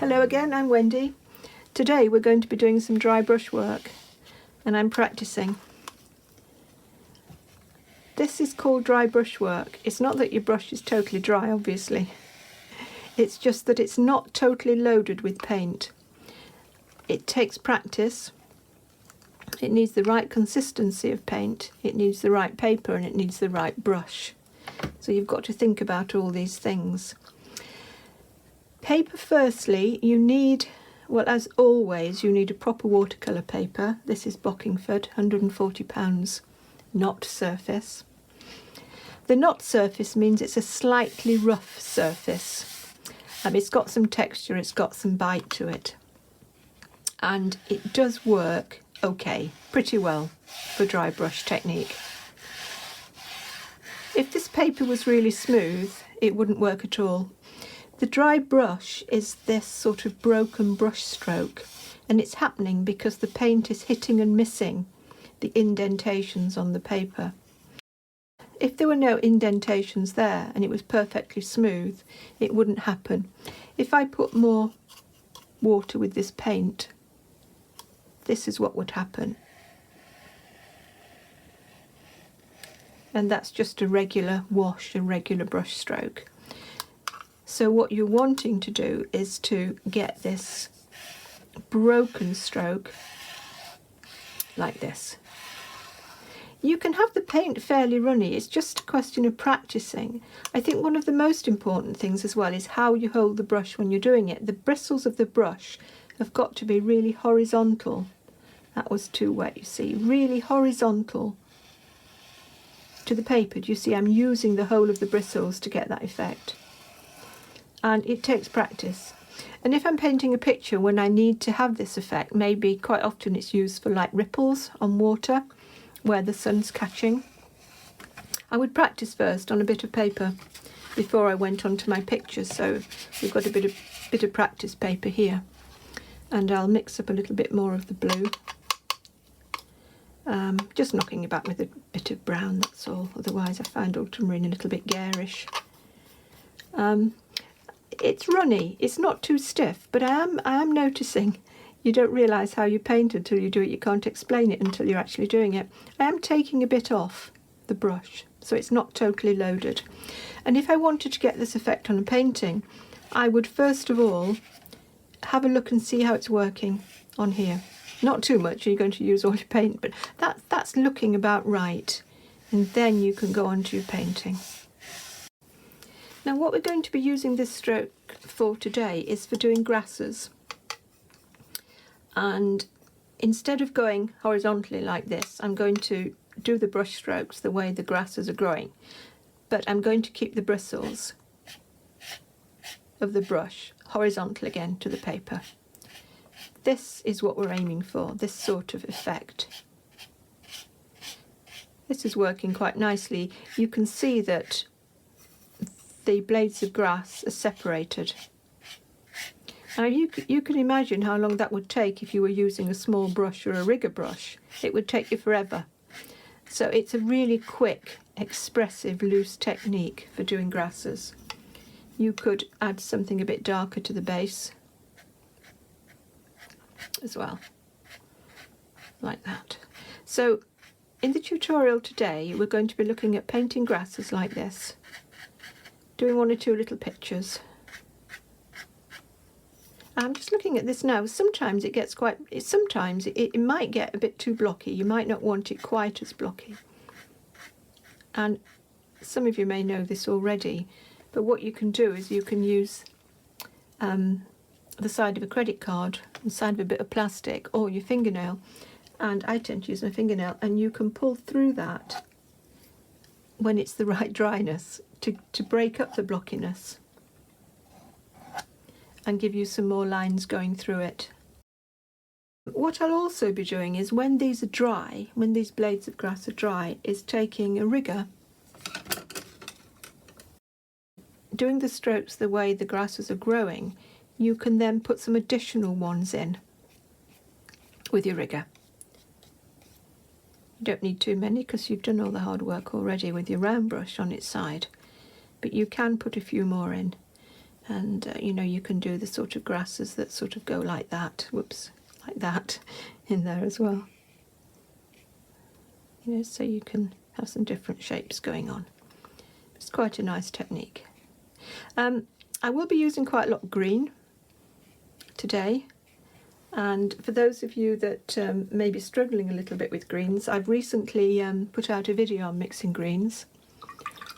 Hello again, I'm Wendy. Today we're going to be doing some dry brush work and I'm practicing. This is called dry brush work. It's not that your brush is totally dry, obviously. It's just that it's not totally loaded with paint. It takes practice. It needs the right consistency of paint, it needs the right paper, and it needs the right brush. So you've got to think about all these things. Paper, firstly, you need, well, as always, you need a proper watercolour paper. This is Bockingford, £140, knot surface. The knot surface means it's a slightly rough surface. It's got some texture, it's got some bite to it. And it does work okay, pretty well for dry brush technique. If this paper was really smooth, it wouldn't work at all. The dry brush is this sort of broken brush stroke, and it's happening because the paint is hitting and missing the indentations on the paper. If there were no indentations there and it was perfectly smooth, it wouldn't happen. If I put more water with this paint, this is what would happen. And that's just a regular wash, a regular brush stroke. So what you're wanting to do is to get this broken stroke like this. You can have the paint fairly runny, it's just a question of practicing. I think one of the most important things as well is how you hold the brush when you're doing it. The bristles of the brush have got to be really horizontal. That was too wet, you see, really horizontal to the paper. Do you see I'm using the whole of the bristles to get that effect? And it takes practice. And if I'm painting a picture when I need to have this effect, maybe quite often it's used for like ripples on water where the sun's catching, I would practice first on a bit of paper before I went on to my pictures. So we've got a bit of practice paper here, and I'll mix up a little bit more of the blue. Just knocking about with a bit of brown, that's all. Otherwise I find ultramarine a little bit garish. It's runny, it's not too stiff, but I am noticing you don't realise how you paint until you do it. You can't explain it until you're actually doing it. I am taking a bit off the brush, so it's not totally loaded. And if I wanted to get this effect on a painting, I would first of all have a look and see how it's working on here. Not too much, you're going to use all your paint, but that's looking about right. And then you can go on to your painting. Now what we're going to be using this stroke for today is for doing grasses. And instead of going horizontally like this, I'm going to do the brush strokes the way the grasses are growing. But I'm going to keep the bristles of the brush horizontal again to the paper. This is what we're aiming for, this sort of effect. This is working quite nicely. You can see that the blades of grass are separated. Now you can imagine how long that would take if you were using a small brush or a rigger brush. It would take you forever. So it's a really quick, expressive, loose technique for doing grasses. You could add something a bit darker to the base as well, like that. So in the tutorial today we're going to be looking at painting grasses like this, doing one or two little pictures. I'm just looking at this now. Sometimes it gets sometimes it might get a bit too blocky. You might not want it quite as blocky. And some of you may know this already, but what you can do is you can use the side of a credit card, the side of a bit of plastic, or your fingernail, and I tend to use my fingernail, and you can pull through that when it's the right dryness to break up the blockiness and give you some more lines going through it. What I'll also be doing is when these are dry, when these blades of grass are dry, is taking a rigger, doing the strokes the way the grasses are growing. You can then put some additional ones in with your rigger. You don't need too many because you've done all the hard work already with your round brush on its side, but you can put a few more in. And you know, you can do the sort of grasses that sort of go like that, whoops, like that in there as well. You know, so you can have some different shapes going on. It's quite a nice technique. I will be using quite a lot of green today, and for those of you that may be struggling a little bit with greens, I've recently put out a video on mixing greens.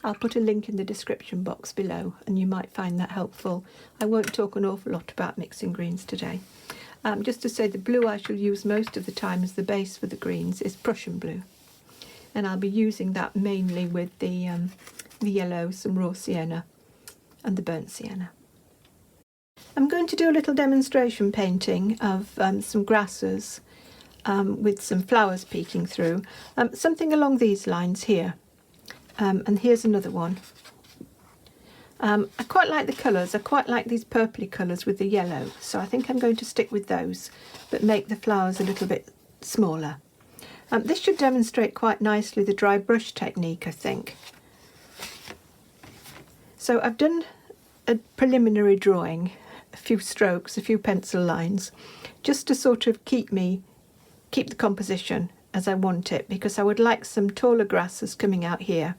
I'll put a link in the description box below and you might find that helpful. I won't talk an awful lot about mixing greens today. Just to say, the blue I shall use most of the time as the base for the greens is Prussian blue, and I'll be using that mainly with the yellow, some raw sienna and the burnt sienna. I'm going to do a little demonstration painting of some grasses with some flowers peeking through, something along these lines here. And here's another one. I quite like the colours. I quite like these purpley colours with the yellow, so I think I'm going to stick with those, but make the flowers a little bit smaller. This should demonstrate quite nicely the dry brush technique, I think. So I've done a preliminary drawing, a few strokes, a few pencil lines, just to sort of keep the composition as I want it, because I would like some taller grasses coming out here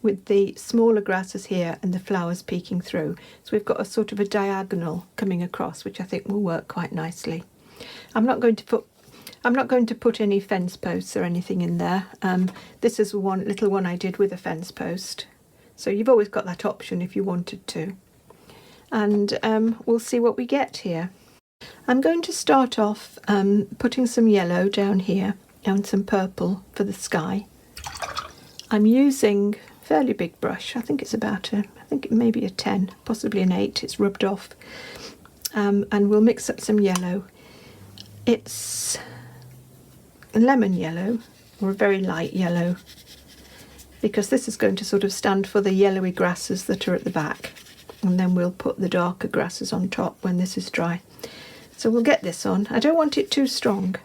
with the smaller grasses here and the flowers peeking through. So we've got a sort of a diagonal coming across, which I think will work quite nicely. I'm not going to put any fence posts or anything in there. This is one little one I did with a fence post. So you've always got that option if you wanted to. And we'll see what we get here. I'm going to start off putting some yellow down here and some purple for the sky. I'm using a fairly big brush. I think it's about I think it may be a 10, possibly an 8. It's rubbed off. And we'll mix up some yellow. It's lemon yellow, or a very light yellow, because this is going to sort of stand for the yellowy grasses that are at the back, and then we'll put the darker grasses on top when this is dry. So we'll get this on. I don't want it too strong.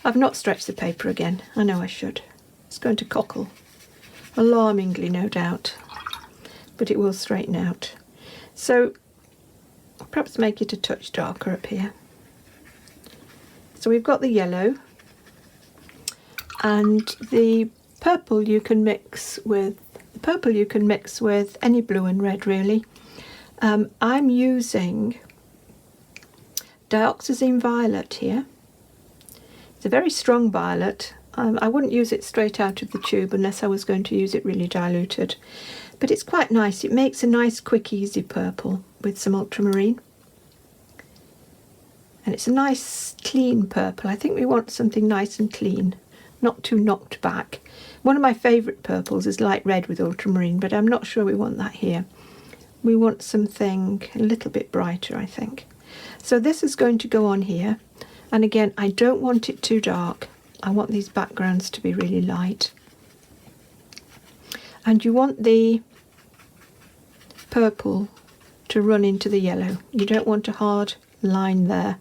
I've not stretched the paper again. I know I should. It's going to cockle, alarmingly no doubt, but it will straighten out. So perhaps make it a touch darker up here. So we've got the yellow, and the purple you can mix with any blue and red really. I'm using dioxazine violet here. It's a very strong violet. I wouldn't use it straight out of the tube unless I was going to use it really diluted, but it's quite nice. It makes a nice quick easy purple with some ultramarine. And it's a nice clean purple. I think we want something nice and clean, not too knocked back. One of my favourite purples is light red with ultramarine, but I'm not sure we want that here. We want something a little bit brighter, I think. So this is going to go on here. And again, I don't want it too dark. I want these backgrounds to be really light. And you want the purple to run into the yellow. You don't want a hard line there.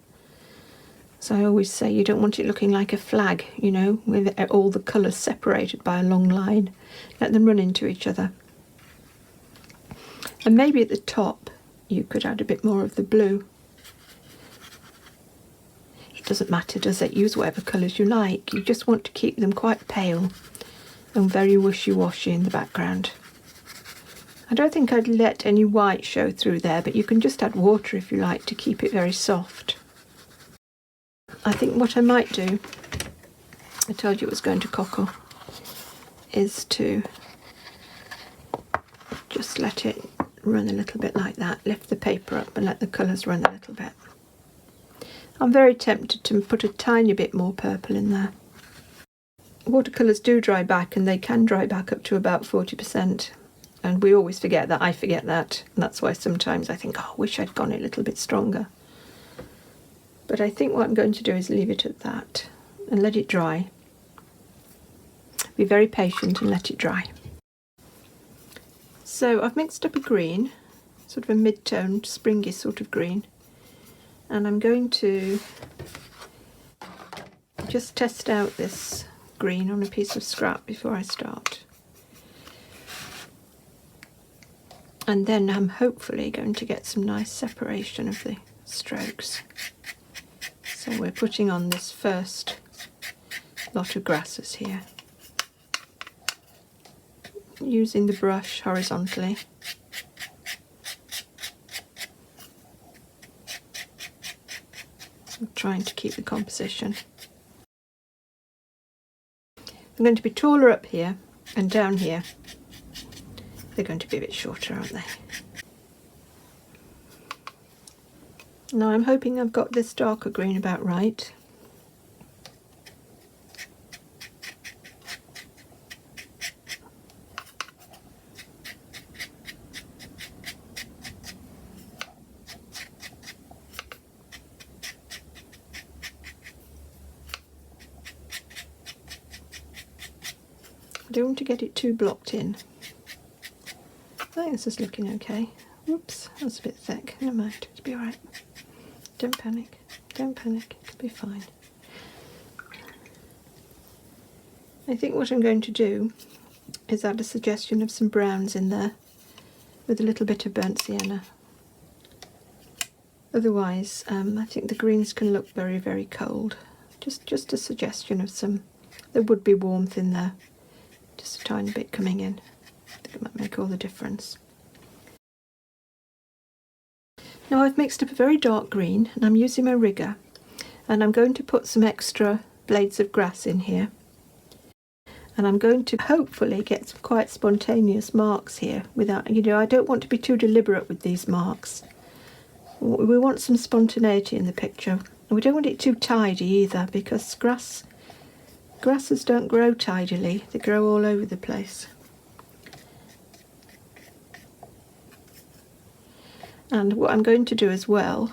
So I always say you don't want it looking like a flag, you know, with all the colours separated by a long line. Let them run into each other. And maybe at the top you could add a bit more of the blue. It doesn't matter, does it? Use whatever colours you like. You just want to keep them quite pale and very wishy-washy in the background. I don't think I'd let any white show through there, but you can just add water if you like to keep it very soft. I think what I might do, I told you it was going to cockle, is to just let it run a little bit like that. Lift the paper up and let the colours run a little bit. I'm very tempted to put a tiny bit more purple in there. Watercolours do dry back, and they can dry back up to about 40%. And we always forget that. I forget that. And that's why sometimes I think, oh, I wish I'd gone a little bit stronger. But I think what I'm going to do is leave it at that and let it dry. Be very patient and let it dry. So I've mixed up a green, sort of a mid-toned, springy sort of green. And I'm going to just test out this green on a piece of scrap before I start. And then I'm hopefully going to get some nice separation of the strokes. So we're putting on this first lot of grasses here, using the brush horizontally. I'm trying to keep the composition. I'm going to be taller up here, and down here they're going to be a bit shorter, aren't they? Now I'm hoping I've got this darker green about right. I don't want to get it too blocked in. I think this is looking okay. Whoops, that's a bit thick. Never mind, it'll be alright. Don't panic, don't panic, it'll be fine. I think what I'm going to do is add a suggestion of some browns in there with a little bit of burnt sienna. Otherwise, I think the greens can look very, very cold. Just a suggestion of some, there would be warmth in there. Just a tiny bit coming in. I think it might make all the difference. Now I've mixed up a very dark green and I'm using my rigger, and I'm going to put some extra blades of grass in here, and I'm going to hopefully get some quite spontaneous marks here without, you know, I don't want to be too deliberate with these marks. We want some spontaneity in the picture. We don't want it too tidy either, because grasses don't grow tidily, they grow all over the place. And what I'm going to do as well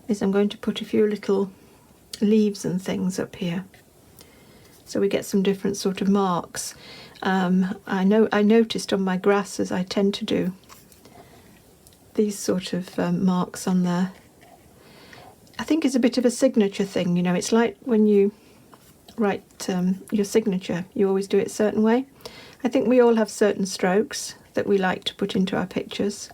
is I'm going to put a few little leaves and things up here, so we get some different sort of marks. I noticed on my grasses I tend to do these sort of marks on there. I think it's a bit of a signature thing, you know, it's like when you write your signature, you always do it a certain way. I think we all have certain strokes that we like to put into our pictures.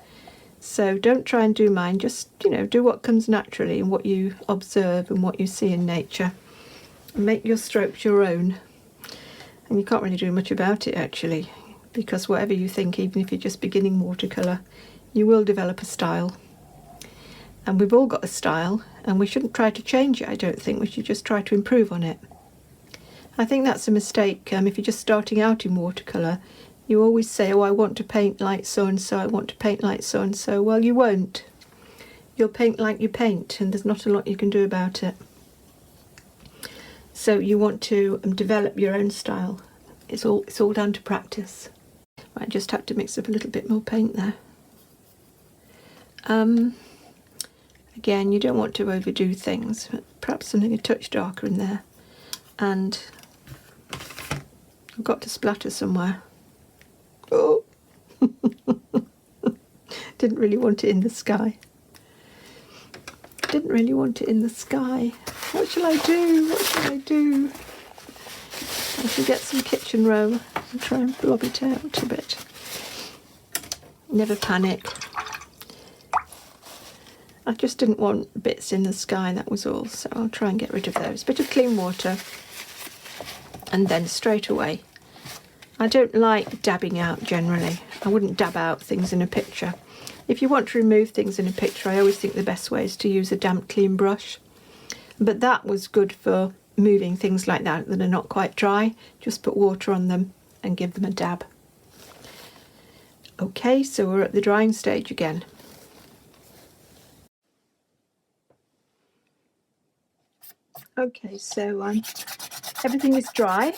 So don't try and do mine, just, you know, do what comes naturally and what you observe and what you see in nature. And make your strokes your own. And you can't really do much about it actually, because whatever you think, even if you're just beginning watercolour, you will develop a style. And we've all got a style, and we shouldn't try to change it, I don't think. We should just try to improve on it. I think that's a mistake. If you're just starting out in watercolour, you always say, oh, I want to paint like so-and-so, I want to paint like so-and-so. Well, you won't. You'll paint like you paint, and there's not a lot you can do about it. So you want to develop your own style. It's all down to practice. I just have to mix up a little bit more paint there. Again, you don't want to overdo things, but perhaps something a touch darker in there. And I've got to splatter somewhere. Oh! Didn't really want it in the sky. Didn't really want it in the sky. What shall I do? What shall I do? I should get some kitchen roll and try and blob it out a bit. Never panic. I just didn't want bits in the sky, that was all, so I'll try and get rid of those. Bit of clean water, and then straight away. I don't like dabbing out generally. I wouldn't dab out things in a picture. If you want to remove things in a picture, I always think the best way is to use a damp clean brush. But that was good for moving things like that are not quite dry. Just put water on them and give them a dab. Okay, so we're at the drying stage again. Okay, so everything is dry,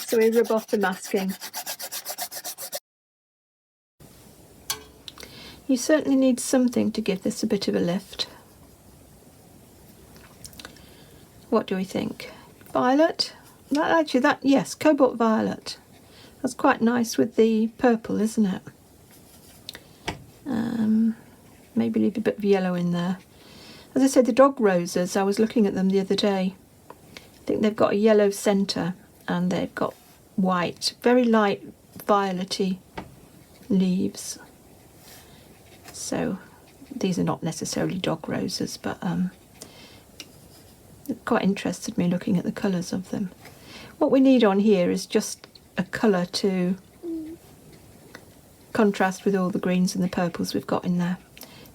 so we rub off the masking. You certainly need something to give this a bit of a lift. What do we think? Violet? Yes, cobalt violet. That's quite nice with the purple, isn't it? Maybe leave a bit of yellow in there. As I said, the dog roses, I was looking at them the other day. I think they've got a yellow centre and they've got white, very light violet-y leaves. So these are not necessarily dog roses, but it quite interested me looking at the colours of them. What we need on here is just a colour to contrast with all the greens and the purples we've got in there.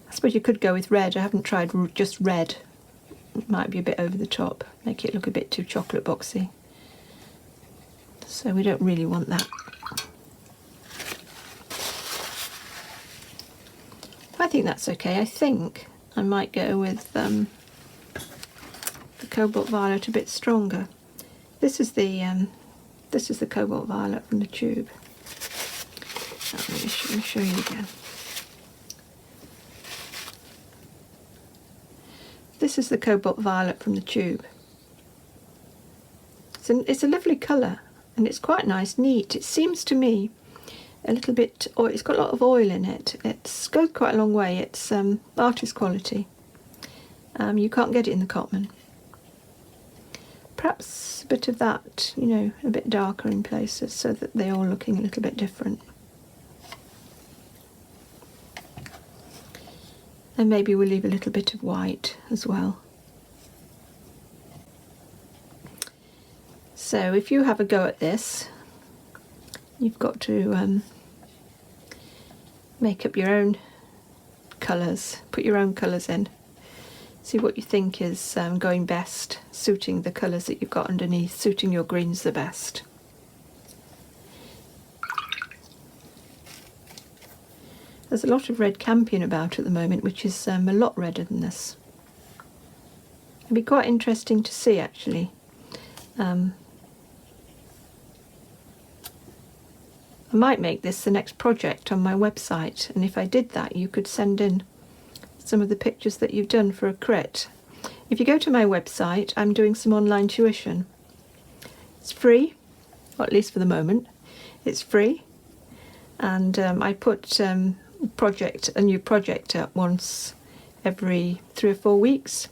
I suppose you could go with red. I haven't tried just red. It might be a bit over the top, make it look a bit too chocolate boxy. So we don't really want that. I think that's okay. I think I might go with the cobalt violet a bit stronger. This is the cobalt violet from the tube. Let me show you again. This is the cobalt violet from the tube. It's a lovely colour, and it's quite nice, neat. It seems to me a little bit, it's got a lot of oil in it. It goes quite a long way. It's artist quality. You can't get it in the Cotman. Perhaps a bit of that, you know, a bit darker in places so that they're all looking a little bit different. And maybe we'll leave a little bit of white as well. So if you have a go at this, you've got to make up your own colours, put your own colours in, see what you think is going best, suiting the colours that you've got underneath, suiting your greens the best. There's a lot of red campion about at the moment, which is a lot redder than this. It'd be quite interesting to see, actually. I might make this the next project on my website, and if I did that, you could send in some of the pictures that you've done for a crit. If you go to my website, I'm doing some online tuition. It's free, or at least for the moment. It's free, and I put a new project up once every 3 or 4 weeks.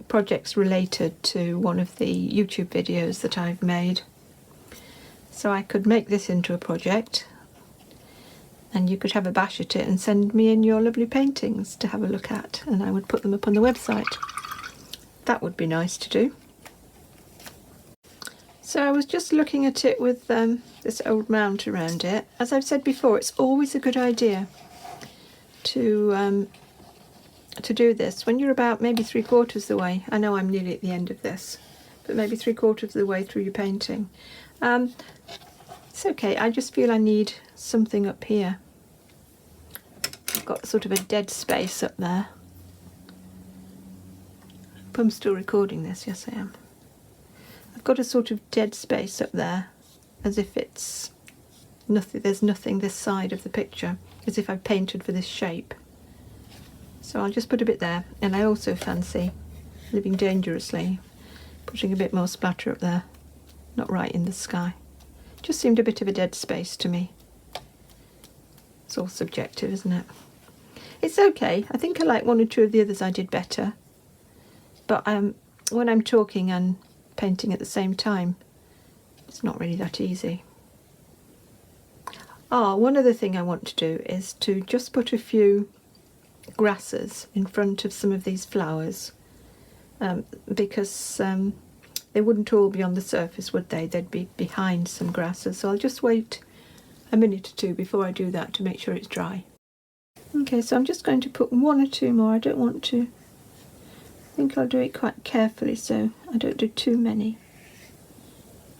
Projects related to one of the YouTube videos that I've made. So I could make this into a project, and you could have a bash at it and send me in your lovely paintings to have a look at, and I would put them up on the website. That would be nice to do. So I was just looking at it with this old mount around it. As I've said before, it's always a good idea to do this when you're about maybe 3/4 of the way. I know I'm nearly at the end of this, but maybe 3/4 of the way through your painting. It's okay, I just feel I need something up here. I've got sort of a dead space up there. Hope I'm still recording this, yes I am. I've got a sort of dead space up there, as if it's nothing, there's nothing this side of the picture, as if I've painted for this shape. So I'll just put a bit there, and I also fancy living dangerously, putting a bit more splatter up there, not right in the sky. Just seemed a bit of a dead space to me. It's all subjective, isn't it? It's okay. I think I like 1 or 2 of the others I did better. But when I'm talking and painting at the same time, it's not really that easy. One other thing I want to do is to just put a few grasses in front of some of these flowers, because they wouldn't all be on the surface, would they? They'd be behind some grasses. So I'll just wait a minute or 2 before I do that to make sure it's dry. Okay, so I'm just going to put 1 or 2 more. I don't want to, I think I'll do it quite carefully so I don't do too many.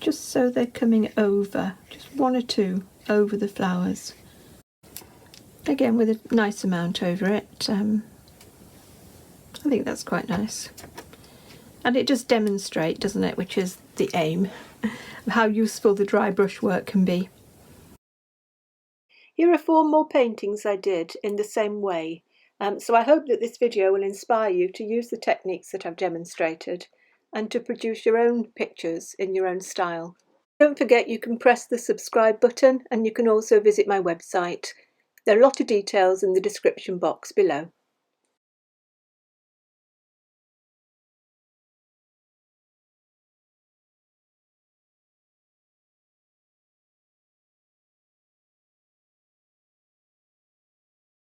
Just so they're coming over, just 1 or 2 over the flowers. Again, with a nice amount over it. I think that's quite nice. And it does demonstrate, doesn't it, which is the aim, of how useful the dry brush work can be. Here are 4 more paintings I did in the same way. So I hope that this video will inspire you to use the techniques that I've demonstrated and to produce your own pictures in your own style. Don't forget you can press the subscribe button, and you can also visit my website. There are a lot of details in the description box below.